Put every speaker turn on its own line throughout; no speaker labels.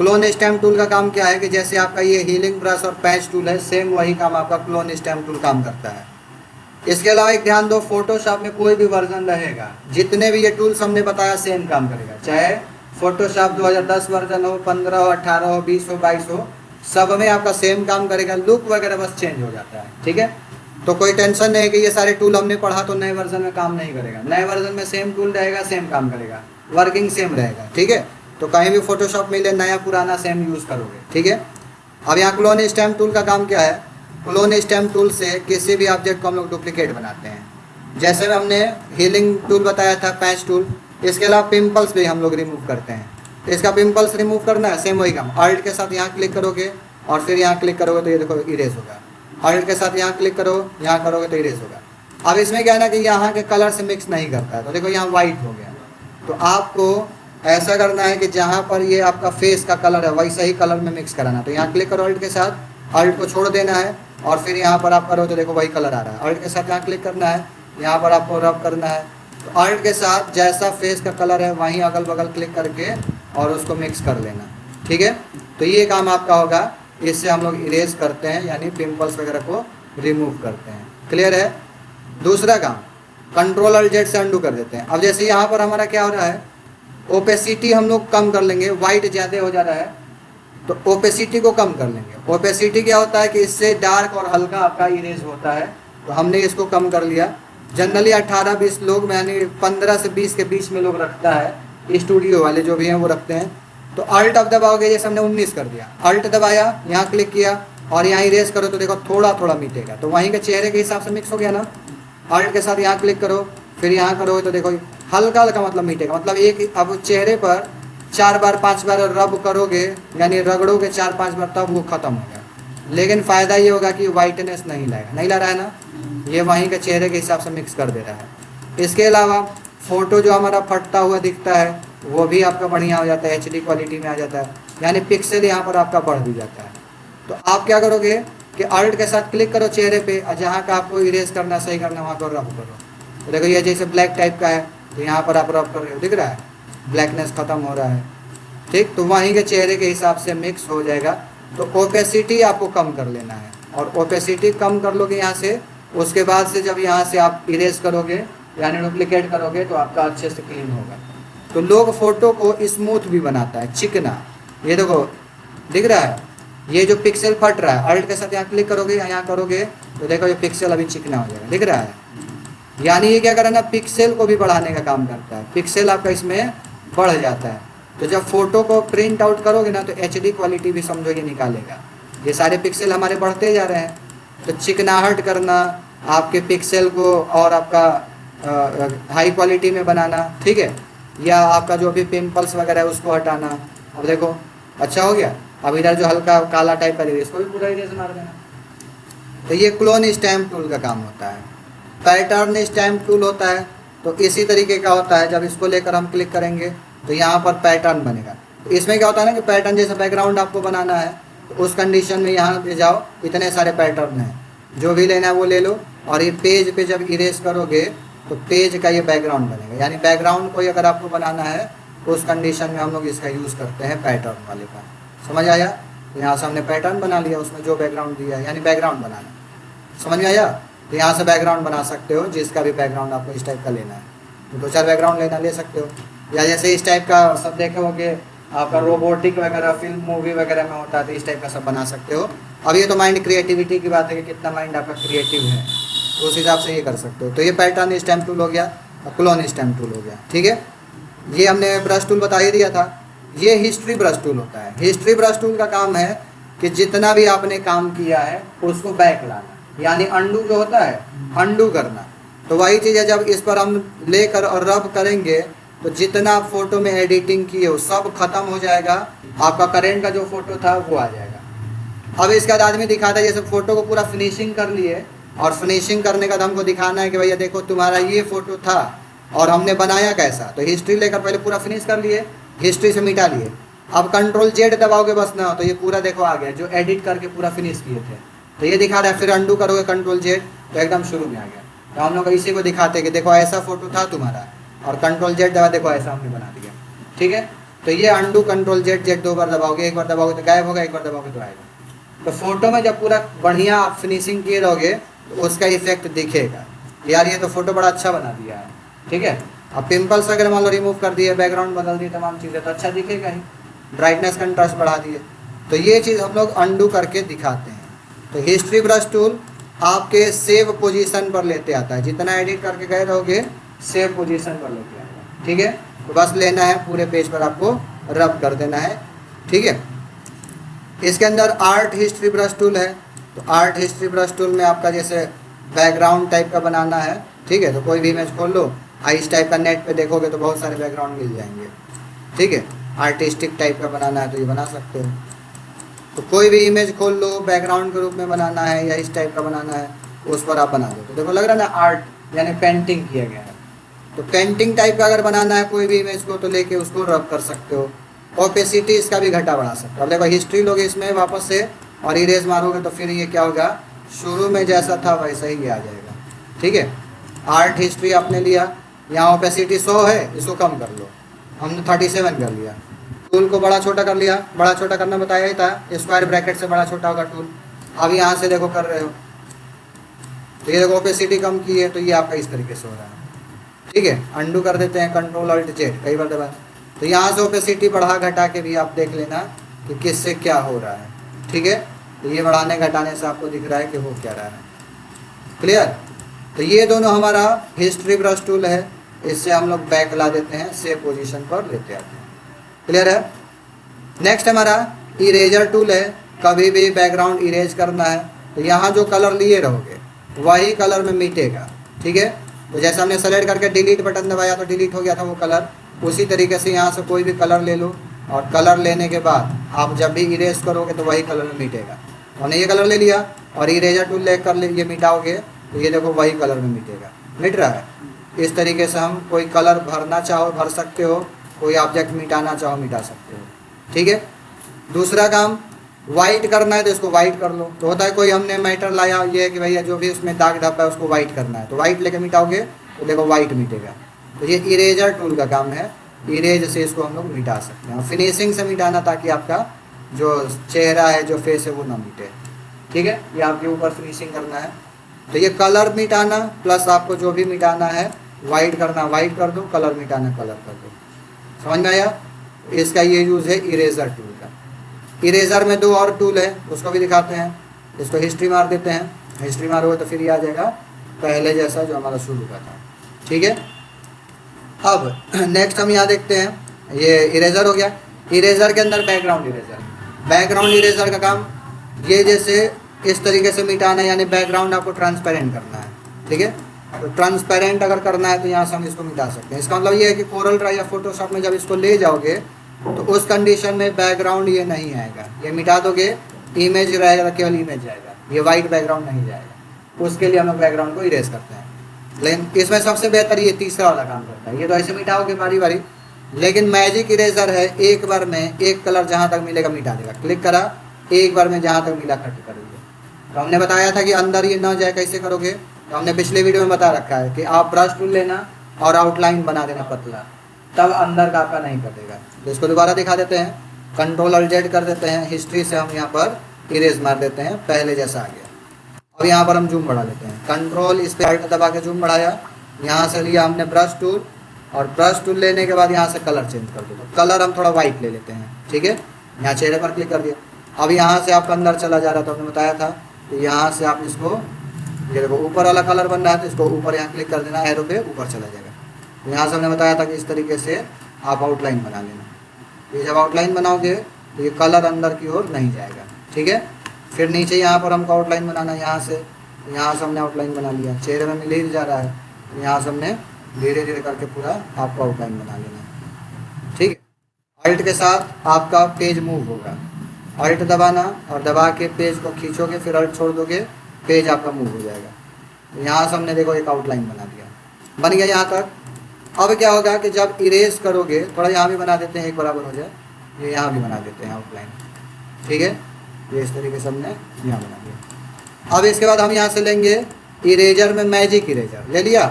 Clone stamp tool का काम क्या है कि जैसे आपका ये हीलिंग ब्रश और पैच टूल है, सेम वही काम आपका क्लोन स्टैम्प टूल काम करता है। इसके अलावा एक ध्यान दो, फोटोशॉप में कोई भी वर्जन रहेगा, जितने भी ये टूल्स हमने बताया सेम काम करेगा, चाहे फोटोशॉप 2010 वर्जन हो, 15 हो, 18 हो, 20 हो, 22 हो, सब में आपका सेम काम करेगा, लुक वगैरह बस चेंज हो जाता है। ठीक है, तो कोई टेंशन नहीं है कि ये सारे टूल हमने पढ़ा तो नए वर्जन में काम नहीं करेगा। नए वर्जन में सेम टूल रहेगा, सेम काम करेगा, वर्किंग सेम रहेगा। ठीक है, तो कहीं भी फोटोशॉप मिले नया पुराना सेम यूज़ करोगे। ठीक है, अब यहाँ क्लोन स्टैम्प टूल का काम क्या है, क्लोन स्टैम्प टूल से किसी भी ऑब्जेक्ट को हम लोग डुप्लीकेट बनाते हैं। जैसे में हमने हीलिंग टूल बताया था, पैच टूल, इसके अलावा पिंपल्स भी हम लोग रिमूव करते हैं। तो इसका पिंपल्स रिमूव करना है, सेम वही काम, अल्ट के साथ यहाँ क्लिक करोगे और फिर यहाँ क्लिक करोगे तो ये देखो इरेज होगा। अल्ट के साथ यहाँ क्लिक करो, यहाँ करोगे तो इरेज होगा। अब इसमें क्या है ना कि यहाँ के कलर से मिक्स नहीं करता है, तो देखो यहाँ वाइट हो गया। तो आपको ऐसा करना है कि जहाँ पर ये आपका फेस का कलर है वैसा ही कलर में मिक्स कराना। तो यहाँ क्लिक करो अल्ट के साथ, अल्ट को छोड़ देना है और फिर यहाँ पर आप करो तो देखो वही कलर आ रहा है। अल्ट के साथ यहाँ क्लिक करना है, यहाँ पर आपको रब करना है, तो अल्ट के साथ जैसा फेस का कलर है वहीं अगल बगल क्लिक करके और उसको मिक्स कर लेना। ठीक है, तो ये काम आपका होगा, इससे हम लोग इरेज करते हैं, यानी पिंपल्स वगैरह को रिमूव करते हैं। क्लियर है। दूसरा काम, कंट्रोल अल्ट जेड से अंडू कर देते हैं। अब जैसे यहाँ पर हमारा क्या हो रहा है, ओपेसिटी हम लोग कम कर लेंगे, वाइट ज़्यादा हो जा रहा है तो ओपेसिटी को कम कर लेंगे। ओपेसिटी क्या होता है कि इससे डार्क और हल्का आपका इरेज होता है, तो हमने इसको कम कर लिया। जनरली 18-20 लोग में, यानी 15 से 20 के बीच में लोग रखता है, स्टूडियो वाले जो भी हैं वो रखते हैं। तो अल्ट अब दबाओगे, जैसे हमने 19 कर दिया, अल्ट दबाया, यहाँ क्लिक किया और यहाँ इरेज करो तो देखो थोड़ा थोड़ा मिटेगा, तो वहीं के चेहरे के हिसाब से मिक्स हो गया ना। अल्ट के साथ यहाँ क्लिक करो, फिर यहाँ करोगे तो देखो हल्का हल्का मतलब मिटेगा, मतलब एक अब चेहरे पर 4 बार 5 बार रब करोगे, यानी रगड़ोगे 4-5 बार, तब वो ख़त्म हो गया। लेकिन फ़ायदा ये होगा कि वाइटनेस नहीं लाएगा, नहीं ला रहा है ना, ये वहीं के चेहरे के हिसाब से मिक्स कर दे रहा है। इसके अलावा फ़ोटो जो हमारा फटता हुआ दिखता है वो भी आपका बढ़िया हो जाता है, HD क्वालिटी में आ जाता है, यानी पिक्सल यहाँ पर आपका बढ़ भी जाता है। तो आप क्या करोगे कि अल्ट के साथ क्लिक करो चेहरे पे और जहाँ का आपको इरेज करना, सही करना, वहाँ पर रब करो। तो देखो ये जैसे ब्लैक टाइप का है तो यहाँ पर आप रब कर रहे हो, दिख रहा है ब्लैकनेस ख़त्म हो रहा है। ठीक, तो वहीं के चेहरे के हिसाब से मिक्स हो जाएगा। तो ओपेसिटी आपको कम कर लेना है, और ओपेसिटी कम कर लोगे यहाँ से, उसके बाद से जब यहाँ से आप इरेज करोगे यानी डुप्लीकेट करोगे तो आपका अच्छे से क्लीन होगा। तो लोग फ़ोटो को स्मूथ भी बनाता है, चिकना, ये देखो दिख रहा है, ये जो पिक्सल फट रहा है, अल्ट के साथ यहाँ क्लिक करोगे, यहाँ करोगे तो देखो ये पिक्सल अभी चिकना हो जाएगा, दिख रहा है। यानी ये क्या करना, पिक्सल को भी बढ़ाने का काम करता है, पिक्सल आपका इसमें बढ़ जाता है। तो जब फोटो को प्रिंट आउट करोगे ना तो HD क्वालिटी भी समझो ये निकालेगा। ये सारे पिक्सल हमारे बढ़ते जा रहे हैं, तो चिकनाहट करना, आपके पिक्सल को और आपका हाई क्वालिटी में बनाना, ठीक है, या आपका जो भी पिंपल्स वगैरह है उसको हटाना। अब देखो अच्छा हो गया। अब इधर जो हल्का काला टाइप का इसको भी पूरा इरेज मार देना। तो ये क्लोन स्टैम्प टूल का काम होता है। पैटर्न स्टैम्प टूल होता है तो इसी तरीके का होता है। जब इसको लेकर हम क्लिक करेंगे तो यहाँ पर पैटर्न बनेगा। तो इसमें क्या होता है ना कि पैटर्न जैसा बैकग्राउंड आपको बनाना है तो उस कंडीशन में यहाँ पे जाओ, इतने सारे पैटर्न हैं, जो भी लेना है वो ले लो। और ये पेज पे जब इरेज करोगे तो पेज का ये बैकग्राउंड बनेगा। यानी बैकग्राउंड को अगर आपको बनाना है तो उस कंडीशन में हम लोग इसका यूज़ करते हैं पैटर्न वाले का। समझ आया? तो यहाँ से हमने पैटर्न बना लिया, उसमें जो बैकग्राउंड दिया है, यानी बैकग्राउंड बनाना। समझ में आया? तो यहाँ से बैकग्राउंड बना सकते हो, जिसका भी बैकग्राउंड आपको इस टाइप का लेना है। तो 2-4 बैकग्राउंड लेना ले सकते हो। या जैसे इस टाइप का सब देखे होगे आपका रोबोटिक वगैरह फिल्म मूवी वगैरह में होता है, तो इस टाइप का सब बना सकते हो। अब ये तो माइंड क्रिएटिविटी की बात है कि कितना माइंड आपका क्रिएटिव है, तो उस हिसाब से ये कर सकते हो। तो ये पैटर्न स्टैम्प टूल हो गया और क्लोन स्टैम्प टूल हो गया। ठीक है, ये हमने ब्रश टूल बता ही दिया था। ये हिस्ट्री ब्रश टूल होता है। हिस्ट्री ब्रश टूल का काम है कि जितना भी आपने काम किया है उसको बैक लाना, यानी अंडू जो होता है, अंडू करना। तो वही चीज़ है, जब इस पर हम लेकर और रब करेंगे तो जितना आप फोटो में एडिटिंग किए हो सब खत्म हो जाएगा, आपका करेंट का जो फोटो था वो आ जाएगा। अब इसके बाद आदमी दिखाता है जैसे फोटो को पूरा फिनिशिंग कर लिए, और फिनिशिंग करने का हमको दिखाना है कि भैया देखो तुम्हारा ये फोटो था और हमने बनाया कैसा। तो हिस्ट्री लेकर पहले पूरा फिनिश कर लिए, हिस्ट्री से मिटा लिए। अब कंट्रोल जेड दबाओगे बस ना, तो ये पूरा देखो आ गया, जो एडिट करके पूरा फिनिश किए थे। तो ये दिखा रहा है। फिर अंडू करोगे कंट्रोल जेड तो एकदम शुरू में आ गया। तो हम लोग इसी को दिखाते हैं कि देखो ऐसा फोटो था तुम्हारा, और कंट्रोल जेड दबा देखो ऐसा हमने बना दिया। ठीक है, तो ये अंडू कंट्रोल जेड, जेड 2 बार दबाओगे, एक बार दबाओगे तो गायब होगा, एक बार दबाओगे तो आएगा। तो फोटो में जब पूरा बढ़िया आप फिनिशिंग किए रहोगे तो उसका इफेक्ट दिखेगा। यार ये तो फोटो बड़ा अच्छा बना दिया है, ठीक है। अब पिंपल्स अगर मान लो रिमूव कर दिए, बैकग्राउंड बदल दिए, तमाम चीज़ें, तो अच्छा दिखेगा ही। ब्राइटनेस कंट्रास्ट बढ़ा दिए, तो ये चीज़ हम लोग अंडू करके दिखाते हैं। तो हिस्ट्री ब्रश टूल आपके सेव पोजीशन पर लेते आता है, जितना एडिट करके गए रहोगे सेव पोजीशन पर लेते आएगा, ठीक है। तो बस लेना है, पूरे पेज पर आपको रब कर देना है, ठीक है। इसके अंदर आर्ट हिस्ट्री ब्रश टूल है। तो आर्ट हिस्ट्री ब्रश टूल में आपका जैसे बैकग्राउंड टाइप का बनाना है, ठीक है, तो कोई भी इमेज खोल लो, इस टाइप का नेट पे देखोगे तो बहुत सारे बैकग्राउंड मिल जाएंगे, ठीक है। आर्टिस्टिक टाइप का बनाना है तो ये बना सकते हो। तो कोई भी इमेज खोल लो, बैकग्राउंड के रूप में बनाना है या इस टाइप का बनाना है, उस पर आप बना दो। तो देखो लग रहा है ना आर्ट यानी पेंटिंग किया गया है। तो पेंटिंग टाइप का अगर बनाना है कोई भी इमेज को, तो लेके उसको रब कर सकते हो। ओपेसिटी इसका भी घटा बढ़ा सकते हो। अब देखो हिस्ट्री लोगे इसमें वापस से और इरेज मारोगे तो फिर ये क्या होगा, शुरू में जैसा था वैसा ही आ जाएगा, ठीक है। आर्ट हिस्ट्री आपने लिया, यहाँ ओपेसिटी 100 है, इसको कम कर लो, हमने 37 कर लिया। टूल को बड़ा छोटा कर लिया, बड़ा छोटा करना बताया ही था, स्क्वायर ब्रैकेट से बड़ा छोटा होगा टूल। अब यहाँ से देखो कर रहे हो, तो ये देखो ओपेसिटी कम की है, तो ये आपका इस तरीके से हो रहा है, ठीक है। अंडू कर देते हैं, कंट्रोल अल्ट जेड कई बार दबा, तो यहाँ से ओपेसिटी बढ़ा घटा के भी आप देख लेना कि किससे क्या हो रहा है, ठीक है। तो ये बढ़ाने घटाने से आपको दिख रहा है कि हो क्या रहा है, क्लियर। तो ये दोनों हमारा हिस्ट्री ब्रश टूल है, इससे हम लोग बैक ला देते हैं, सेव पोजीशन पर लेते आते हैं, क्लियर है। नेक्स्ट हमारा इरेजर टूल है। कभी भी बैकग्राउंड इरेज करना है तो यहाँ जो कलर लिए रहोगे वही कलर में मिटेगा, ठीक है। तो जैसे हमने सेलेक्ट करके डिलीट बटन दबाया तो डिलीट हो गया था वो कलर, उसी तरीके से यहाँ से कोई भी कलर ले लो और कलर लेने के बाद आप जब भी इरेज करोगे तो वही कलर में मिटेगा। हमने ये कलर ले लिया और इरेजर टूल ले कर ये मिटाओगे तो ये देखो वही कलर में मिटेगा, मिट रहा है। इस तरीके से हम कोई कलर भरना चाहो भर सकते हो, कोई ऑब्जेक्ट मिटाना चाहो मिटा सकते हो, ठीक है। दूसरा काम वाइट करना है तो इसको वाइट कर लो। तो होता है कोई हमने मैटर लाया, ये है कि भैया जो भी उसमें दाग धब्बा है उसको वाइट करना है, तो वाइट लेके मिटाओगे तो देखो वाइट मिटेगा। तो ये इरेजर टूल का काम है, इरेज से इसको हम लोग मिटा सकते हैं। फिनिशिंग से मिटाना ताकि आपका जो चेहरा है जो फेस है वो ना मिटे, ठीक है। ये आपके ऊपर फिनिशिंग करना है। तो ये कलर मिटाना प्लस आपको जो भी मिटाना है वाइट करना वाइट कर दो, कलर मिटाना कलर कर दो, समझ में आया। इसका ये यूज़ है इरेजर टूल का। इरेजर में दो और टूल है, उसको भी दिखाते हैं। इसको हिस्ट्री मार देते हैं, हिस्ट्री मारोगे तो फिर ये आ जाएगा पहले जैसा जो हमारा शुरू का था, ठीक है। अब नेक्स्ट हम यहाँ देखते हैं, ये इरेजर हो गया। इरेजर के अंदर बैकग्राउंड इरेजर, बैकग्राउंड इरेजर का काम ये जैसे इस तरीके से मिटाना है, यानी बैकग्राउंड आपको ट्रांसपेरेंट करना है, ठीक है। तो ट्रांसपेरेंट अगर करना है तो यहाँ से हम इसको मिटा सकते हैं। इसका मतलब ये है कि कोरल ड्रा या फोटोशॉप में जब इसको ले जाओगे तो उस कंडीशन में बैकग्राउंड ये नहीं आएगा, ये मिटा दोगे, इमेज रहेगा, केवल इमेज जाएगा, ये वाइट बैकग्राउंड नहीं जाएगा। उसके लिए हम लोग बैकग्राउंड को इरेज करते हैं। लेकिन इसमें सबसे बेहतर ये तीसरा वाला काम करता है। ये तो ऐसे मिटाओगे बारी बारी, लेकिन मैजिक इरेजर है, एक बार में एक कलर जहाँ तक मिलेगा मिटा देगा। क्लिक करा, एक बार में जहाँ तक मिला कट करोगे। तो हमने बताया था कि अंदर ये ना जाए, कैसे करोगे, तो हमने पिछले वीडियो में बता रखा है कि आप ब्रश टूल लेना और आउटलाइन बना देना पतला, तब अंदर का आपका नहीं कटेगा। तो इसको दोबारा दिखा देते हैं, कंट्रोल अल्ट जेड कर देते हैं, हिस्ट्री से हम यहाँ पर इरेज मार देते हैं, पहले जैसा आ गया। अब यहाँ पर हम जूम बढ़ा लेते हैं, कंट्रोल इस पर अल्ट दबा के जूम बढ़ाया, यहाँ से लिया हमने ब्रश टूल, और ब्रश टूल लेने के बाद यहाँ से कलर चेंज कर दो। तो कलर हम थोड़ा वाइट ले लेते हैं, ठीक है। यहाँ चेहरे पर क्लिक कर दिया। अब यहाँ से आपका अंदर चला जा रहा था, हमने बताया था, तो यहाँ से आप इसको, ये देखो ऊपर वाला कलर बन रहा है तो इसको ऊपर यहाँ क्लिक कर देना, एरो पे ऊपर चला जाएगा। तो यहाँ से हमने बताया था कि इस तरीके से आप आउटलाइन बना लेना। ये जब आउटलाइन बनाओगे तो ये कलर अंदर की ओर नहीं जाएगा, ठीक है। फिर नीचे यहाँ पर हमको आउटलाइन बनाना है, यहाँ से हमने आउटलाइन बना लिया, चेहरे में मिल ही जा रहा है, तो यहाँ से हमने धीरे धीरे करके पूरा आपको आउटलाइन बना लेना है, ठीक है। अल्ट के साथ आपका पेज मूव होगा, अल्ट दबाना और दबा के पेज को खींचोगे, फिर अल्ट छोड़ दोगे, पेज आपका मूव हो जाएगा। तो यहाँ से हमने देखो एक आउटलाइन बना दिया, बन गया यहाँ तक। अब क्या होगा कि जब इरेज करोगे, थोड़ा यहाँ भी बना देते हैं, एक बराबर हो जाए, ये यहाँ भी बना देते हैं आउटलाइन, ठीक है। ये इस तरीके से हमने यहाँ बना दिया। अब इसके बाद हम यहाँ से लेंगे इरेजर में मैजिक इरेजर ले लिया,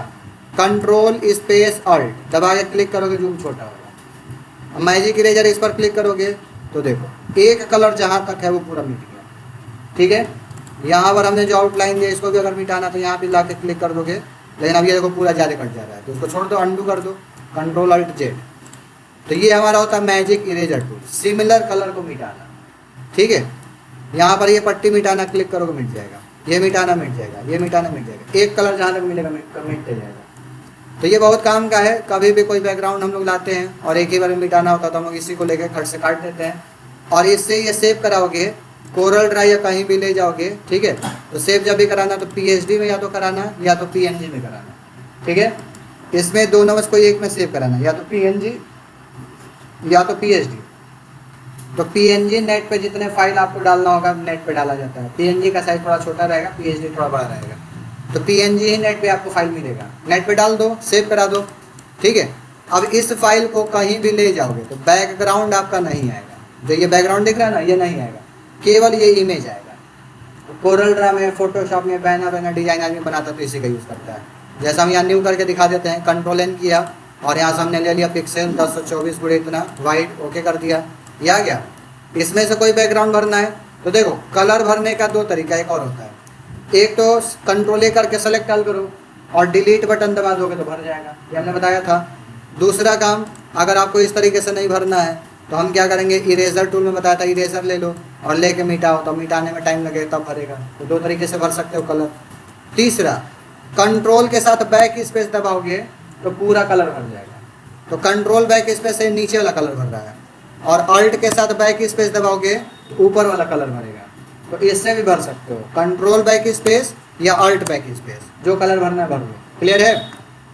कंट्रोल स्पेस अल्ट दबा के क्लिक करोगे, जूम छोटा होगा। मैजिक इरेजर इस पर क्लिक करोगे तो देखो एक कलर जहाँ तक है वो पूरा मिट गया, ठीक है। यहाँ पर हमने जो आउटलाइन दिया इसको भी अगर मिटाना तो यहाँ पे ला के क्लिक कर दोगे, लेकिन अब ये देखो पूरा ज़्यादा कट जा रहा है, तो इसको छोड़ दो, अंडू कर दो, कंट्रोल अल्ट जेड। तो ये हमारा होता है magic eraser tool, similar colour को मिटाना, ठीक है। यहाँ पर ये पट्टी मिटाना क्लिक करोगे मिट जाएगा, ये मिटाना मिट जाएगा, ये मिटाना मिट जाएगा, एक कलर जहाँ तक मिलेगा मिटते जाएगा। तो ये बहुत काम का है। कभी भी कोई बैकग्राउंड हम लोग लाते हैं और एक ही बार में मिटाना होता है तो हम लोग इसी को लेकर खट से काट देते हैं, और इससे ये सेव कराओगे कोरल ड्राई या कहीं भी ले जाओगे, ठीक है। तो सेव जब भी कराना तो PSD में या तो कराना या तो PNG में कराना, ठीक है। इसमें दोनों में से कोई एक में सेव कराना, या तो PNG या तो PSD। तो PNG नेट पे जितने फाइल आपको डालना होगा नेट पे डाला जाता है, PNG का साइज थोड़ा छोटा रहेगा, PSD थोड़ा बड़ा रहेगा। तो PNG ही नेट पे आपको फाइल मिलेगा, नेट पे डाल दो, सेव करा दो, ठीक है। अब इस फाइल को कहीं भी ले जाओगे तो बैकग्राउंड आपका नहीं आएगा, जो ये बैकग्राउंड दिख रहा है ना ये नहीं आएगा, केवल ये इमेज आएगा। तो कोरल ड्रा में, फोटोशॉप में बैनर डिजाइन आदमी बनाता तो इसी का यूज़ करता है। जैसा हम यहाँ न्यू करके दिखा देते हैं, कंट्रोल N किया और यहाँ से हमने ले लिया पिक्सल 1024 गुणे इतना वाइड, ओके कर दिया, ये आ गया। इसमें से कोई बैकग्राउंड भरना है तो देखो कलर भरने का दो तरीका एक और होता है, एक तो कंट्रोल A करके सेलेक्ट ऑल करो और डिलीट बटन दबा दोगे तो भर जाएगा, ये हमने बताया था। दूसरा काम, अगर आपको इस तरीके से नहीं भरना है तो हम क्या करेंगे, इरेजर टूल में बताया था, इरेजर ले लो और लेके मिटाओ, तो मिटाने में टाइम लगेगा तब भरेगा। तो दो तरीके से भर सकते हो कलर। तीसरा, कंट्रोल के साथ बैक स्पेस दबाओगे तो पूरा कलर भर जाएगा। तो कंट्रोल बैक स्पेस से नीचे वाला कलर भर रहा है, और अल्ट के साथ बैक स्पेस दबाओगे तो ऊपर वाला कलर भरेगा। तो इससे भी भर सकते हो, कंट्रोल बैक स्पेस या अल्ट बैक स्पेस, जो कलर भरना है भर लो। क्लियर है।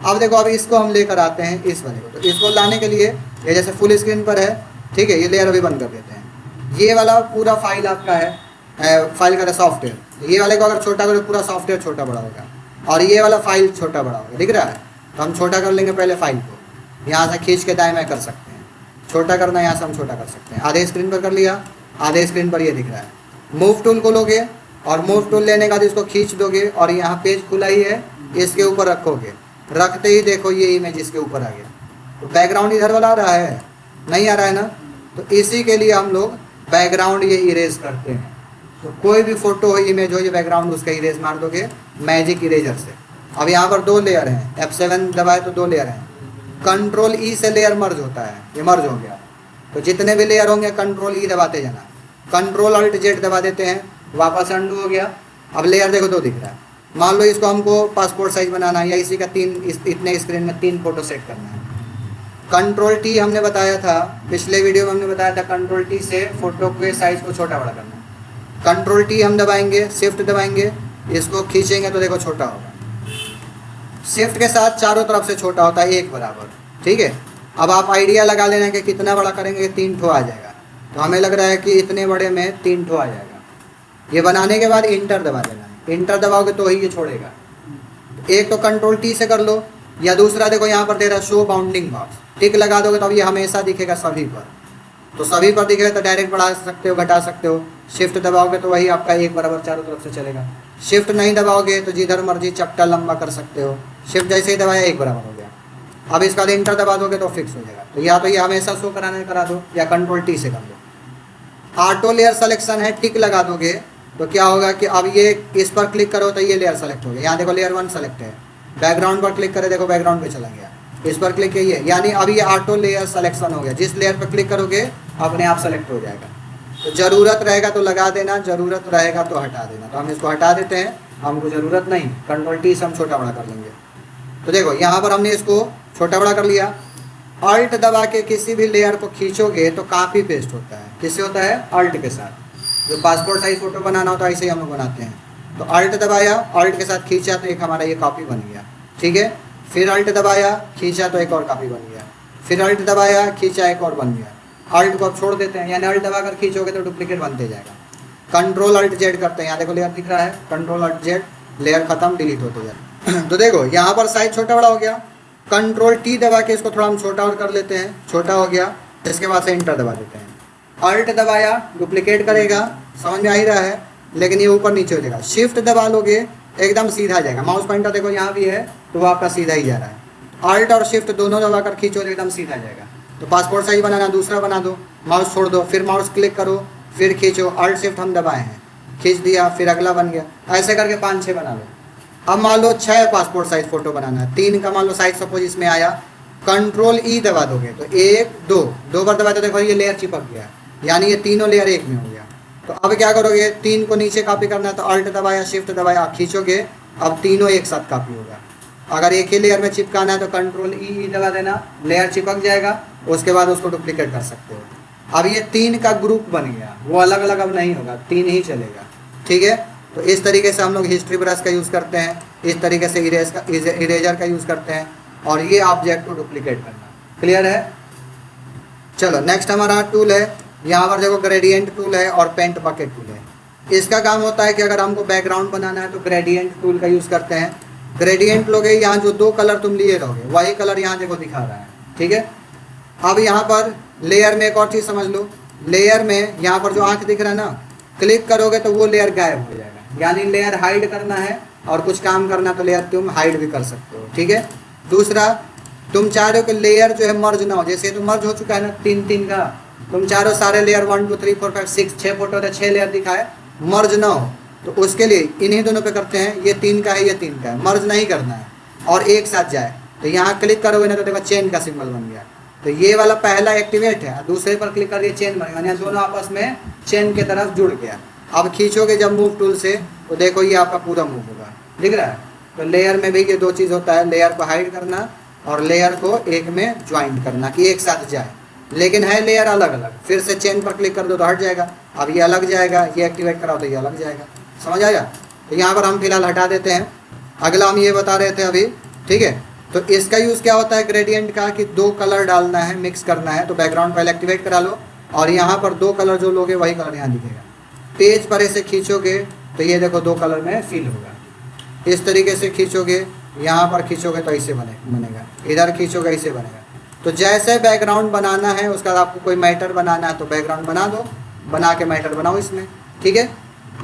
अब देखो अब इसको हम लेकर आते हैं इस वाले को। तो इसको लाने के लिए ये जैसे फुल स्क्रीन पर है, ठीक है, ये लेयर अभी बंद कर देते हैं। ये वाला पूरा फाइल आपका है, फाइल का सॉफ्टवेयर। ये वाले को अगर छोटा करो पूरा सॉफ्टवेयर छोटा बड़ा होगा, और ये वाला फाइल छोटा बड़ा होगा, दिख रहा है। तो हम छोटा कर लेंगे पहले फाइल को, यहाँ से खींच के दाएं में कर सकते हैं, छोटा करना यहाँ से हम छोटा कर सकते हैं। आधे स्क्रीन पर कर लिया, आधे स्क्रीन पर ये दिख रहा है। मूव टूल को लोगे और मूव टूल लेने के बाद इसको खींच दोगे और यहाँ पेज खुला ही है, इसके ऊपर रखोगे, रखते ही देखो ये इमेज इसके ऊपर आ गया। तो बैकग्राउंड इधर वाला आ रहा है, नहीं आ रहा है ना। तो इसी के लिए हम लोग बैकग्राउंड ये इरेज करते हैं। तो कोई भी फोटो हो, इमेज हो, ये बैकग्राउंड उसका इरेज मार दोगे मैजिक इरेजर से। अब यहाँ पर दो लेयर हैं, F7 दबाए तो दो लेयर हैं। कंट्रोल E से लेयर मर्ज होता है, ये मर्ज हो गया। तो जितने भी लेयर होंगे कंट्रोल E दबाते जाना, कंट्रोल अल्ट जेड दबा देते हैं, वापस अंडू हो गया। अब लेयर देखो दो दिख रहा है। मान लो इसको हमको पासपोर्ट साइज बनाना है या इसी का इतने स्क्रीन में 3 फोटो सेट करना है। कंट्रोल T हमने बताया था, पिछले वीडियो में हमने बताया था, कंट्रोल T से फोटो के साइज को छोटा बड़ा करना है। कंट्रोल T हम दबाएंगे, शिफ्ट दबाएंगे, इसको खींचेंगे तो देखो छोटा होगा। शिफ्ट के साथ चारों तरफ से छोटा होता है एक बराबर, ठीक है। अब आप आइडिया लगा लेना कि कितना बड़ा करेंगे, 3 ठो आ जाएगा। तो हमें लग रहा है कि इतने बड़े में 3 ठो आ जाएगा। ये बनाने के बाद इंटर दबा देना है, इंटर दबाओगे तो ही ये छोड़ेगा। एक तो कंट्रोल T से कर लो, या दूसरा देखो यहाँ पर दे रहा है शो बाउंडिंग बॉक्स, टिक लगा दोगे तो अब ये हमेशा दिखेगा सभी पर। तो सभी पर दिखेगा तो डायरेक्ट बढ़ा सकते हो, घटा सकते हो। शिफ्ट दबाओगे तो वही आपका एक बराबर चारों तरफ से चलेगा। शिफ्ट नहीं दबाओगे तो जिधर मर्जी चपटा लंबा कर सकते हो। शिफ्ट जैसे ही दबाया एक बराबर हो गया। अब इसका इंटर दबा दोगे तो फिक्स हो जाएगा। तो या तो ये हमेशा शो कराने करा दो या कंट्रोल T से कर दो। ऑटो लेयर सिलेक्शन है, टिक लगा दोगे तो क्या होगा कि अब ये इस पर क्लिक करो तो ये लेयर सेलेक्ट हो गया। यहाँ देखो लेयर 1 सेलेक्ट है। बैकग्राउंड पर क्लिक करे, देखो बैकग्राउंड पे चला गया। इस पर क्लिक किए, यानी अब ये ऑटो लेयर सिलेक्शन हो गया। जिस लेयर पर क्लिक करोगे अपने आप सेलेक्ट हो जाएगा। तो ज़रूरत रहेगा तो लगा देना, ज़रूरत रहेगा तो हटा देना। तो हम इसको हटा देते हैं, हमको ज़रूरत नहीं। कंट्रोल T से हम छोटा बड़ा कर लेंगे। तो देखो यहाँ पर हमने इसको छोटा बड़ा कर लिया। अल्ट दबा के किसी भी लेयर को खींचोगे तो कॉपी पेस्ट होता है। किससे होता है? अल्ट के साथ। जो पासपोर्ट साइज फोटो बनाना होता है ऐसे ही हम लोग बनाते हैं। तो अल्ट दबाया, अल्ट के साथ खींचा तो एक हमारा ये कॉपी बन गया, ठीक है। फिर अल्ट दबाया, खींचा तो एक और कॉपी बन गया। फिर अल्ट दबाया, खींचा, एक और बन गया। अल्ट को अब छोड़ देते हैं, यानी अल्ट दबाकर खींचोगे तो डुप्लीकेट बनते जाएगा। कंट्रोल अल्ट जेड करते हैं, यहाँ देखो लेयर दिख रहा है, कंट्रोल अल्ट जेड, लेयर खत्म, डिलीट होते जाए। तो देखो यहाँ पर साइज छोटा बड़ा हो गया। कंट्रोल T दबा के इसको थोड़ा हम छोटा और कर लेते हैं, छोटा हो गया। इसके बाद से इंटर दबा देते हैं। अल्ट दबाया, डुप्लीकेट करेगा, समझ में आ ही रहा है, लेकिन ये ऊपर नीचे हो जाएगा। शिफ्ट दबा लोगे एकदम सीधा जाएगा। माउस पॉइंटर देखो यहाँ भी है तो वो आपका सीधा ही जा रहा है। अल्ट और शिफ्ट दोनों दबाकर खींचो तो एकदम सीधा जाएगा। तो पासपोर्ट साइज बनाना, दूसरा बना दो, माउस छोड़ दो, फिर माउस क्लिक करो, फिर खींचो, अल्ट शिफ्ट हम दबाए हैं, खींच दिया, फिर अगला बन गया। ऐसे करके 5-6 बना लो। अब मान लो 6 पासपोर्ट साइज फ़ोटो बनाना है, 3 का मान लो साइज सपोज इसमें आया, कंट्रोल ई दबा दोगे तो 1 2 2 बार दबाए तो देखो ये लेयर चिपक गया, यानी ये तीनों लेयर एक में हो गया। तो अब क्या करोगे, 3 को नीचे कॉपी करना है तो अल्ट दबाया, शिफ्ट दबाया, खींचोगे, अब तीनों एक साथ कॉपी होगा। अगर एक ही लेयर में चिपकाना है तो कंट्रोल ई दबा देना, लेयर चिपक जाएगा, उसके बाद उसको डुप्लीकेट कर सकते हो। अब ये 3 का ग्रुप बन गया, वो अलग अलग अब नहीं होगा, 3 ही चलेगा। ठीक है, तो इस तरीके से हम लोग हिस्ट्री ब्रश का यूज़ करते हैं, इस तरीके से इरेजर का यूज़ करते हैं, और ये ऑब्जेक्ट को डुप्लीकेट करना। क्लियर है? चलो नेक्स्ट हमारा टूल है, यहाँ पर देखो ग्रेडियंट टूल है और पेंट बकेट टूल है। इसका काम होता है कि अगर हमको बैकग्राउंड बनाना है तो ग्रेडियंट टूल का यूज़ करते हैं। ग्रेडियंट लोगे, यहाँ जो 2 कलर तुम लिए रहोगे वही कलर यहाँ देखो दिखा रहा है। ठीक है, अब यहाँ पर लेयर में एक और चीज़ समझ लो, लेयर में यहाँ पर जो आँख दिख रहा है ना, क्लिक करोगे तो वो लेयर गायब हो जाएगा, यानी लेयर हाइड करना है और कुछ काम करना तो लेयर तुम हाइड भी कर सकते हो। ठीक है, दूसरा तुम चाह रहे हो कि लेयर जो है मर्ज ना हो, जैसे तो मर्ज हो चुका है ना 3-3 का, तुम चाह रहे हो सारे लेयर 1 2 3 4 5 6 6 फोटो है, 6 लेयर दिखाए, मर्ज ना हो, तो उसके लिए इन्हीं दोनों पे करते हैं, ये 3 का है, ये 3 का है, मर्ज नहीं करना है और एक साथ जाए, तो यहाँ क्लिक करोगे ना तो देखो चेन का सिंबल बन गया। तो ये वाला पहला एक्टिवेट है, दूसरे पर क्लिक करिए चेन बन गया, दोनों आपस में चेन के तरफ जुड़ गया। अब खींचोगे जब मूव टूल से तो देखो ये आपका पूरा मूव होगा, दिख रहा है? तो लेयर में भी ये 2 चीज़ होता है, लेयर को हाइड करना और लेयर को एक में ज्वाइंट करना कि एक साथ जाए, लेकिन है लेयर अलग अलग। फिर से चेन पर क्लिक कर दो तो हट जाएगा, अब ये अलग जाएगा, ये एक्टिवेट कराओ तो ये अलग जाएगा। समझ आया? तो यहाँ पर हम फिलहाल हटा देते हैं, अगला हम ये बता रहे थे अभी। ठीक है, तो इसका यूज़ क्या होता है ग्रेडियंट का, कि 2 कलर डालना है, मिक्स करना है, तो बैकग्राउंड पहले एक्टिवेट करा लो और यहाँ पर 2 कलर जो लोगे वही कलर यहाँ दिखेगा। पेज पर ऐसे खींचोगे तो ये देखो 2 कलर में फिल होगा, इस तरीके से खींचोगे, यहाँ पर खींचोगे तो ऐसे बनेगा, इधर खींचोगे ऐसे बनेगा। तो जैसे बैकग्राउंड बनाना है, उसका आपको कोई मैटर बनाना है तो बैकग्राउंड बना दो, बना के मैटर बनाओ इसमें। ठीक है,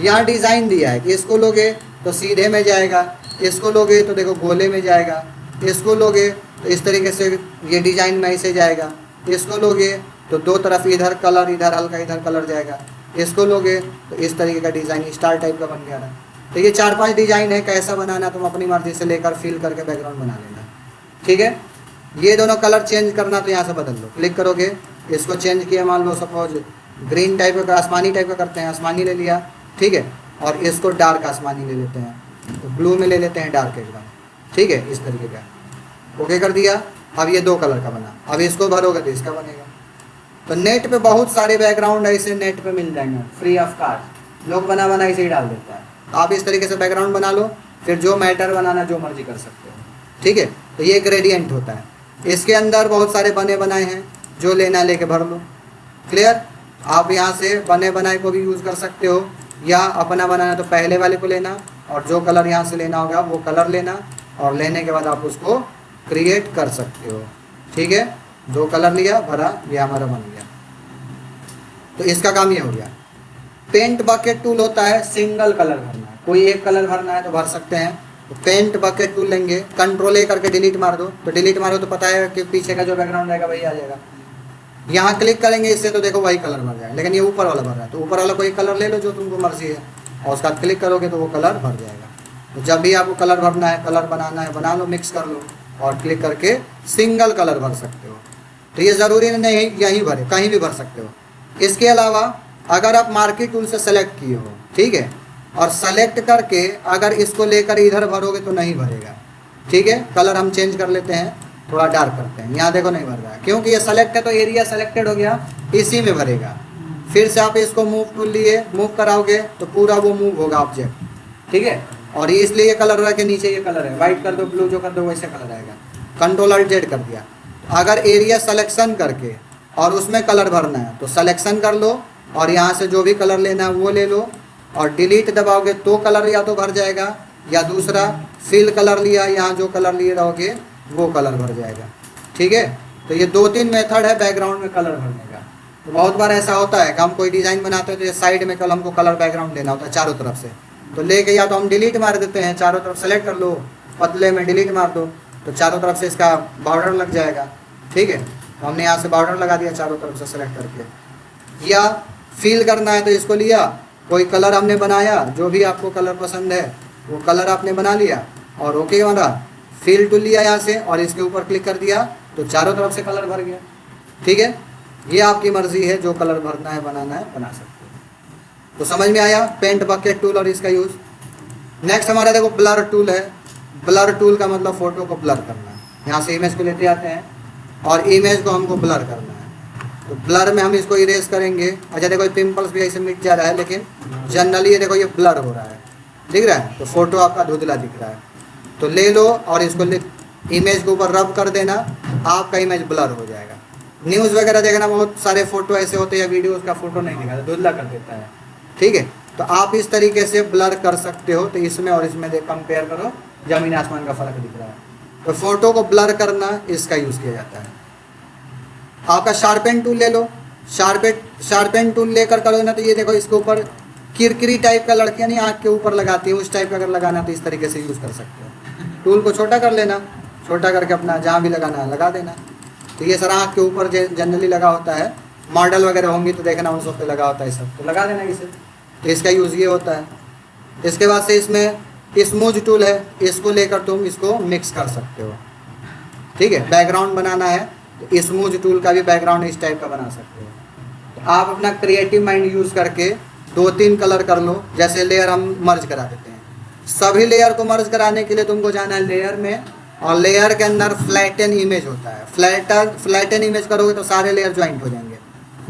यहाँ डिज़ाइन दिया है कि इसको लोगे तो सीधे में जाएगा, इसको लोगे तो देखो गोले में जाएगा, इसको लोगे तो इस तरीके से ये डिज़ाइन में ऐसे जाएगा, इसको लोगे तो 2 तरफ इधर कलर, इधर हल्का, इधर कलर जाएगा, इसको लोगे तो इस तरीके का डिज़ाइन स्टार टाइप का बन गया ना। तो ये 4-5 डिज़ाइन है, कैसा बनाना तुम अपनी मर्जी से लेकर फिल करके बैकग्राउंड बना लेना। ठीक है, ये दोनों कलर चेंज करना तो यहाँ से बदल लो, क्लिक करोगे, इसको चेंज किया, मान लो सपोज ग्रीन टाइप का, आसमानी टाइप का करते हैं, आसमानी ले लिया। ठीक है, और इसको डार्क आसमानी ले लेते हैं, तो ब्लू में ले लेते हैं डार्क एकदम। ठीक है, इस तरीके का ओके कर दिया। अब ये 2 कलर का बना, अब इसको भरोगे तो इसका बनेगा। तो नेट पे बहुत सारे बैकग्राउंड ऐसे नेट पे मिल जाएंगे फ्री ऑफ कॉस्ट, लोग बना ऐसे ही डाल देता है। आप इस तरीके से बैकग्राउंड बना लो, फिर जो मैटर बनाना जो मर्जी कर सकते हो। ठीक है, तो ये ग्रेडियंट होता है, इसके अंदर बहुत सारे बने बनाए हैं, जो लेना लेके भर लो। क्लियर? आप यहाँ से बने बनाए को भी यूज़ कर सकते हो, या अपना बनाना तो पहले वाले को लेना और जो कलर यहाँ से लेना होगा वो कलर लेना, और लेने के बाद आप उसको क्रिएट कर सकते हो। ठीक है, 2 कलर लिया, भरा, ये हमारा बन गया। तो इसका काम ये हो गया। पेंट बकेट टूल होता है सिंगल कलर भरना है, कोई एक कलर भरना है तो भर सकते हैं। तो पेंट बकेट टूल लेंगे, कंट्रोल ए करके डिलीट मार दो, तो डिलीट मारो तो पता है कि पीछे का जो बैकग्राउंड रहेगा वही आ जाएगा। यहाँ क्लिक करेंगे इससे तो देखो वही कलर भर जाएगा, लेकिन ये ऊपर वाला भर रहा है, तो ऊपर वाला कोई कलर ले लो जो तुमको मर्जी है, और उसका क्लिक करोगे तो वो कलर भर जाएगा। तो जब भी आपको कलर भरना है, कलर बनाना है, बना लो, मिक्स कर लो और क्लिक करके सिंगल कलर भर सकते हो। तो ये ज़रूरी नहीं यहीं भरे, कहीं भी भर सकते हो। इसके अलावा अगर आप मार्केट टूल से सेलेक्ट किए हो, ठीक है, और सेलेक्ट करके अगर इसको लेकर इधर भरोगे तो नहीं भरेगा। ठीक है, कलर हम चेंज कर लेते हैं, थोड़ा डार्क करते हैं, यहाँ देखो नहीं भर रहा है क्योंकि ये सेलेक्ट है, तो एरिया सेलेक्टेड हो गया, इसी में भरेगा। फिर से आप इसको मूव टूल लिए, मूव कराओगे तो पूरा वो मूव होगा ऑब्जेक्ट। ठीक है, और ये इसलिए ये कलर हो रहा है कि नीचे ये कलर है, वाइट कर दो, ब्लू जो कर दो वैसे कलर आएगा। कंट्रोल अल्ट जेड कर दिया। अगर एरिया सेलेक्शन करके और उसमें कलर भरना है तो सेलेक्शन कर लो और यहाँ से जो भी कलर लेना है वो ले लो, और डिलीट दबाओगे तो कलर या तो भर जाएगा, या दूसरा फिल कलर लिया, यहाँ जो कलर लिए रहोगे वो कलर भर जाएगा। ठीक है, तो ये 2-3 मेथड है बैकग्राउंड में कलर भरने का। तो बहुत बार ऐसा होता है कि हम कोई डिज़ाइन बनाते हैं तो ये साइड में कल हमको कलर बैकग्राउंड लेना होता है चारों तरफ से, तो लेके या तो हम डिलीट मार देते हैं, चारों तरफ सेलेक्ट कर लो, पतले में डिलीट मार दो तो चारों तरफ से इसका बॉर्डर लग जाएगा। ठीक है, तो हमने यहाँ से बॉर्डर लगा दिया चारों तरफ से सेलेक्ट करके। या फिल करना है तो इसको लिया, कोई कलर हमने बनाया, जो भी आपको कलर पसंद है वो कलर आपने बना लिया और ओके वाला फिल टूल लिया यहाँ से और इसके ऊपर क्लिक कर दिया तो चारों तरफ से कलर भर गया। ठीक है, ये आपकी मर्जी है, जो कलर भरना है बनाना है बना सकते हो। तो समझ में आया पेंट बकेट टूल और इसका यूज़। नेक्स्ट हमारा देखो ब्लर टूल है। ब्लर टूल का मतलब फ़ोटो को ब्लर करना है। यहाँ से इमेज को लेते आते हैं और इमेज को हमको ब्लर करना है। तो ब्लर में हम इसको इरेज करेंगे। अच्छा देखो पिंपल्स भी ऐसे मिट जा रहा है, लेकिन जनरली ये देखो ये ब्लर हो रहा है, दिख रहा है, तो फोटो आपका धुंधला दिख रहा है। तो ले लो और इसको इमेज के ऊपर रब कर देना, आपका इमेज ब्लर हो जाएगा। न्यूज़ वगैरह देखना, बहुत सारे फोटो ऐसे होते हैं वीडियोज़ का फोटो नहीं दिखाता, धुंधला कर देता है। ठीक है, तो आप इस तरीके से ब्लर कर सकते हो। तो इसमें और इसमें कंपेयर करो, ज़मीन आसमान का फ़र्क दिख रहा है। तो फोटो को ब्लर करना इसका यूज़ किया जाता है। आपका शार्पेन टूल ले लो। शार्पेन टूल लेकर करो ना तो ये देखो इसके ऊपर किरकिरी टाइप का लड़कियां नहीं आँख के ऊपर लगाती हैं, उस टाइप का अगर लगाना तो इस तरीके से यूज़ कर सकते हो। टूल को छोटा कर लेना, छोटा करके अपना जहाँ भी लगाना है लगा देना। तो ये सर आँख के ऊपर जनरली लगा होता है, मॉडल वगैरह होंगी तो देखना उन सब पे लगा होता है, सब तो लगा देना इसे। तो इसका यूज़ ये होता है। इसके बाद से इसमें स्मूज टूल है, इसको लेकर तुम इसको मिक्स कर सकते हो। ठीक है, बैकग्राउंड बनाना है तो स्मूज टूल का भी बैकग्राउंड इस टाइप का बना सकते हो। तो आप अपना क्रिएटिव माइंड यूज़ करके 2-3 कलर कर लो। जैसे लेयर हम मर्ज करा देते हैं, सभी लेयर को मर्ज कराने के लिए तुमको जाना है लेयर में, और लेयर के अंदर फ्लैटन इमेज होता है। फ्लैटन इमेज करोगे तो सारे लेयर ज्वाइंट हो जाएंगे।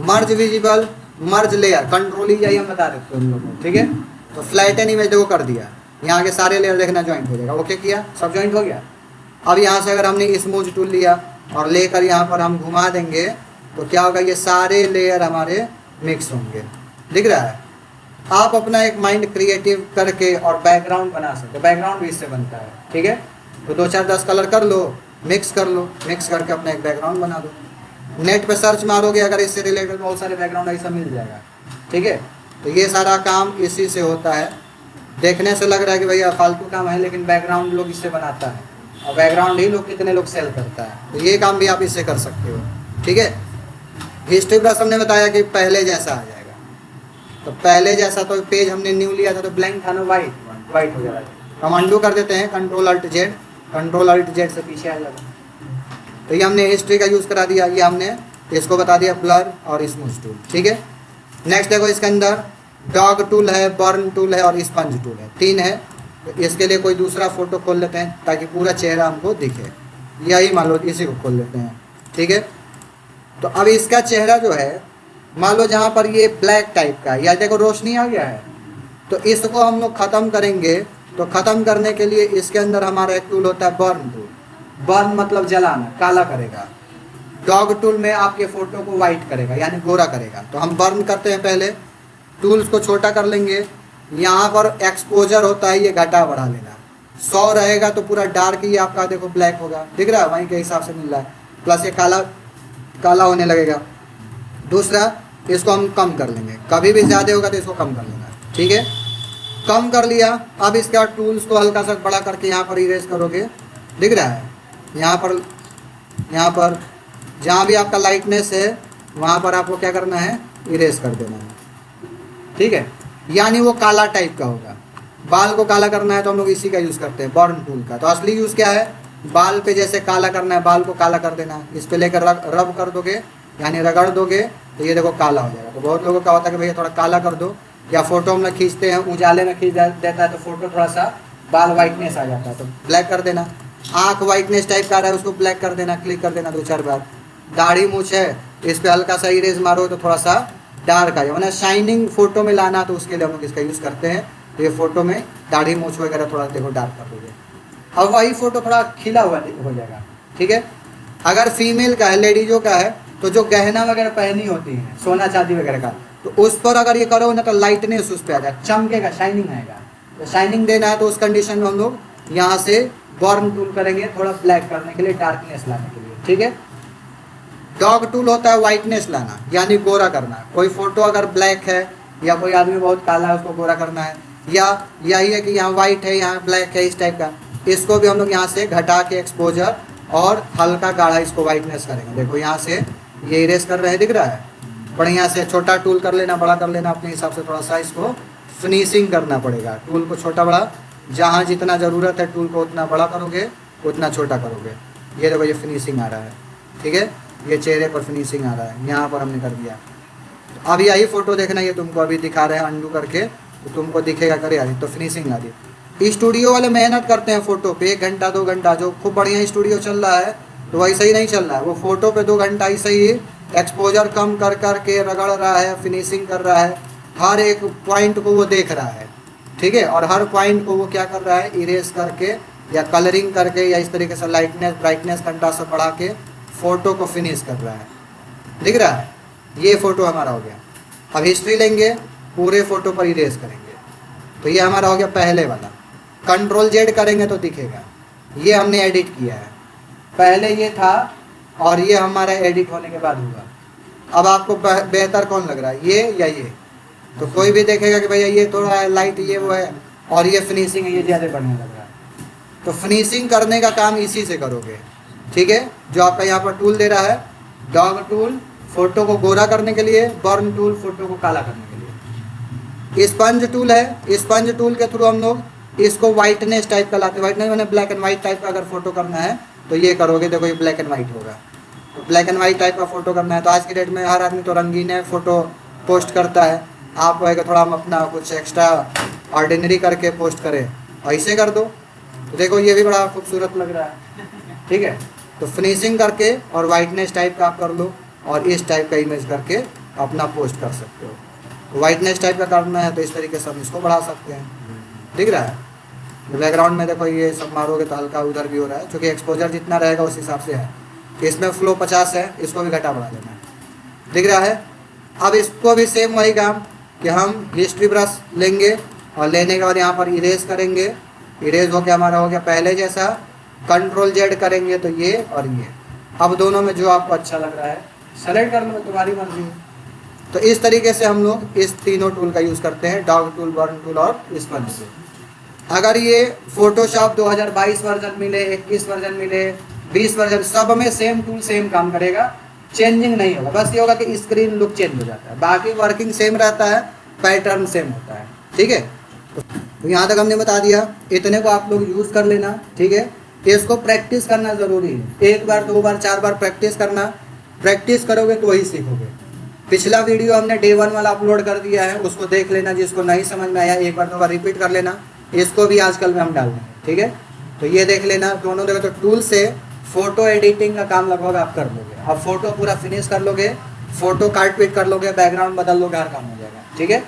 मर्ज विजिबल, मर्ज लेयर, कंट्रोल ही यही हम बता देते हैं उन लोगों को। ठीक है, तो फ्लैटन इमेज देखो कर दिया, यहाँ के सारे लेयर देखना ज्वाइंट हो जाएगा। ओके किया, सब ज्वाइंट हो गया। अब यहाँ से अगर हमने स्मूज टूल लिया और लेकर यहाँ पर हम घुमा देंगे तो क्या होगा, ये सारे लेयर हमारे मिक्स होंगे, दिख रहा है। आप अपना एक माइंड क्रिएटिव करके और बैकग्राउंड बना सकते हो, बैकग्राउंड भी इससे बनता है। ठीक है, तो 2-4-10 कलर कर लो, मिक्स कर लो, मिक्स करके अपना एक बैकग्राउंड बना दो। नेट पे सर्च मारोगे अगर इससे रिलेटेड बहुत सारे बैकग्राउंड ऐसा मिल जाएगा। ठीक है, तो ये सारा काम इसी से होता है। देखने से लग रहा है कि भैया फालतू काम है, लेकिन बैकग्राउंड लोग इससे बनाता है और बैकग्राउंड ही लोग कितने लोग सेल करता है। तो ये काम भी आप इससे कर सकते हो। ठीक है, हिस्ट्री ब्रश हमने बताया कि पहले जैसा आ जाएगा। तो पहले जैसा तो पेज हमने न्यू लिया था तो ब्लैंक था ना, वाइट हो जाएगा। हम अंडू कर देते हैं, कंट्रोल अल्ट जेड से पीछे आ जाएगा। तो ये हमने हिस्ट्री का यूज़ करा दिया, ये हमने इसको बता दिया ब्लर और स्मूथ टूल। ठीक है, नेक्स्ट देखो इसके अंदर डॉग टूल है, बर्न टूल है और स्पंज टूल है, 3 है। तो इसके लिए कोई दूसरा फोटो खोल लेते हैं ताकि पूरा चेहरा हमको दिखे। यही मान लो इसी को खोल लेते हैं। ठीक है, तो अब इसका चेहरा जो है, मान लो जहाँ पर ये ब्लैक टाइप का, या देखो रोशनी आ गया है, तो इसको हम लोग ख़त्म करेंगे। तो ख़त्म करने के लिए इसके अंदर हमारा एक टूल होता है बर्न टूल। बर्न मतलब जलाना, काला करेगा। डॉग टूल में आपके फ़ोटो को वाइट करेगा, यानी गोरा करेगा। तो हम बर्न करते हैं, पहले टूल्स को छोटा कर लेंगे। यहाँ पर एक्सपोजर होता है, ये घटा बढ़ा लेना। 100 रहेगा तो पूरा डार्क ही आपका देखो ब्लैक होगा, दिख रहा है, वहीं के हिसाब से मिल रहा है। प्लस ये काला होने लगेगा। दूसरा, इसको हम कम कर लेंगे, कभी भी ज़्यादा होगा तो इसको कम कर लेना। ठीक है, कम कर लिया। अब इसके बाद टूल्स को हल्का सा बड़ा करके यहाँ पर इरेज करोगे, दिख रहा है। यहाँ पर जहाँ भी आपका लाइटनेस है वहाँ पर आपको क्या करना है, इरेज कर देना है। ठीक है, यानी वो काला टाइप का होगा। बाल को काला करना है तो हम लोग इसी का यूज़ करते हैं, बर्न टूल का। तो असली यूज़ क्या है, बाल पे जैसे काला करना है, बाल को काला कर देना है। इस पे लेकर रब कर दोगे, यानी रगड़ दोगे तो ये देखो काला हो जाएगा। तो बहुत लोगों का होता है कि भैया थोड़ा काला कर दो, या फोटो हम लोग खींचते हैं उजाले में खींच देता है तो फोटो थोड़ा सा बाल वाइटनेस आ जाता है, तो ब्लैक कर देना। आँख वाइटनेस टाइप का आ रहा है, उसको ब्लैक कर देना, क्लिक कर देना 2-4 बार। दाढ़ी मूछ है, इस पर हल्का सा इरेज मारो तो थोड़ा सा डार्क आ जाए, वरना शाइनिंग फोटो में लाना तो उसके लिए हम लोग इसका यूज़ करते हैं। तो ये फोटो में दाढ़ी मूछ वगैरह थोड़ा देखो डार्क कर दोगे, अब वही फोटो थोड़ा खिला हुआ हो जाएगा। ठीक है, अगर फीमेल का है, लेडीजों का है, तो जो गहना वगैरह पहनी होती है, सोना चांदी वगैरह का, तो उस पर अगर ये करो ना तो लाइटनेस उस पर आ जाए, चमकेगा, शाइनिंग आएगा। तो शाइनिंग देना है तो उस कंडीशन में हम लोग यहाँ से बर्न टूल करेंगे, थोड़ा ब्लैक करने के लिए, डार्कनेस लाने के लिए। ठीक है, डॉग टूल होता है वाइटनेस लाना, यानी गोरा करना। कोई फोटो अगर ब्लैक है या कोई आदमी बहुत काला है उसको गोरा करना है, या यही है कि यहाँ वाइट है, यहाँ ब्लैक है, इस टाइप का, इसको भी हम लोग यहाँ से घटा के एक्सपोजर और हल्का गाढ़ा इसको वाइटनेस करेंगे। देखो यहाँ से ये इरेज कर रहे हैं, दिख रहा है। बढ़िया से छोटा टूल कर लेना, बड़ा कर लेना, अपने हिसाब से थोड़ा सा इसको फिनिशिंग करना पड़ेगा। टूल को छोटा बड़ा जहाँ जितना ज़रूरत है टूल को उतना बड़ा करोगे, उतना छोटा करोगे। ये देखो ये फिनिशिंग आ रहा है, ठीक है। ये चेहरे पर फिनिशिंग आ रहा है, यहाँ पर हमने कर दिया। अब यही फ़ोटो देखना, ये तुमको अभी दिखा रहे हैं अंडू करके, तो तुमको दिखेगा करे यार तो फिनिशिंग आ रही। स्टूडियो वाले मेहनत करते हैं फ़ोटो पे 1 घंटा 2 घंटा, जो खूब बढ़िया स्टूडियो चल रहा है तो वैसे ही नहीं चल रहा है। वो फ़ोटो पे 2 घंटा ऐसे ही एक्सपोजर कम कर कर के रगड़ रहा है, फिनिशिंग कर रहा है, हर एक पॉइंट को वो देख रहा है, ठीक है। और हर पॉइंट को वो क्या कर रहा है, इरेज करके या कलरिंग करके या इस तरीके से लाइटनेस ब्राइटनेस कंट्रास्ट से बढ़ा के फ़ोटो को फिनिश कर रहा है, दिख रहा है। ये फ़ोटो हमारा हो गया। अब हिस्ट्री लेंगे, पूरे फ़ोटो पर इरेज करेंगे, तो ये हमारा हो गया पहले वाला। कंट्रोल जेड करेंगे तो दिखेगा। ये हमने एडिट किया है, पहले ये था और ये हमारा एडिट होने के बाद हुआ। अब आपको बेहतर कौन लग रहा है, ये या ये? तो कोई भी देखेगा कि भैया ये थोड़ा है लाइट, ये वो है, और ये फिनिशिंग है, ये ज़्यादा बढ़िया लग रहा है। तो फिनिशिंग करने का काम इसी से करोगे, ठीक है। जो आपका यहाँ पर टूल दे रहा है, डॉग टूल फ़ोटो को गोरा करने के लिए, बर्न टूल फ़ोटो को काला करने के लिए, स्पंज टूल है। स्पंज टूल के थ्रू हम लोग इसको वाइटनेस टाइप का लाते हैं। वाइटनेस मैंने ब्लैक एंड वाइट टाइप का अगर फ़ोटो करना है तो ये करोगे, देखो ये ब्लैक एंड वाइट होगा। तो ब्लैक एंड वाइट टाइप का फ़ोटो करना है तो आज की डेट में हर आदमी तो रंगीन है फ़ोटो पोस्ट करता है। आप है कि थोड़ा हम अपना कुछ एक्स्ट्रा ऑर्डिनरी करके पोस्ट करें, ऐसे कर दो तो देखो ये भी बड़ा खूबसूरत लग रहा है, ठीक है। तो फिनिशिंग करके और वाइटनेस टाइप का आप कर लो और इस टाइप का इमेज करके अपना पोस्ट कर सकते हो। वाइटनेस टाइप का करना है तो इस तरीके से हम इसको बढ़ा सकते हैं, दिख रहा है। बैकग्राउंड में देखो ये सब मारोगे तो हल्का उधर भी हो रहा है, क्योंकि एक्सपोजर जितना रहेगा उस हिसाब से है। तो इसमें फ्लो 50 है, इसको भी घटा बढ़ा देना है, दिख रहा है। अब इसको भी सेम वही काम कि हम हिस्ट्री ब्रश लेंगे और लेने के बाद यहाँ पर इरेज करेंगे। इरेज हो गया हमारा, हो गया पहले जैसा। कंट्रोल जेड करेंगे तो ये और ये। अब दोनों में जो आपको अच्छा लग रहा है सेलेक्ट कर लो, तुम्हारी मर्जी है। तो इस तरीके से हम लोग इस तीनों टूल का यूज़ करते हैं, डॉग टूल, बर्न टूल और स्पंज से। अगर ये फोटोशॉप 2022 वर्जन मिले, 21 वर्जन मिले, 20 वर्जन, सब में सेम टूल सेम काम करेगा, चेंजिंग नहीं होगा। बस ये होगा कि स्क्रीन लुक चेंज हो जाता है, बाकी वर्किंग सेम रहता है, पैटर्न सेम होता है, ठीक है। तो यहाँ तक हमने बता दिया, इतने को आप लोग यूज़ कर लेना, ठीक है। इसको प्रैक्टिस करना ज़रूरी है, 1 बार 2 बार 4 बार प्रैक्टिस करना। प्रैक्टिस करोगे तो वही सीखोगे। पिछला वीडियो हमने डे 1 वाला अपलोड कर दिया है, उसको देख लेना। जिसको नहीं समझ में आया 1 बार 2 बार रिपीट कर लेना। इसको भी आजकल में हम डाल देंगे, ठीक है। तो ये देख लेना, दोनों देखो। तो टूल से फ़ोटो एडिटिंग का काम लगभग आप कर लोगे। अब फ़ोटो पूरा फिनिश कर लोगे, फ़ोटो काट पीट कर लोगे, बैकग्राउंड बदल लोगे, हर काम हो जाएगा, ठीक है।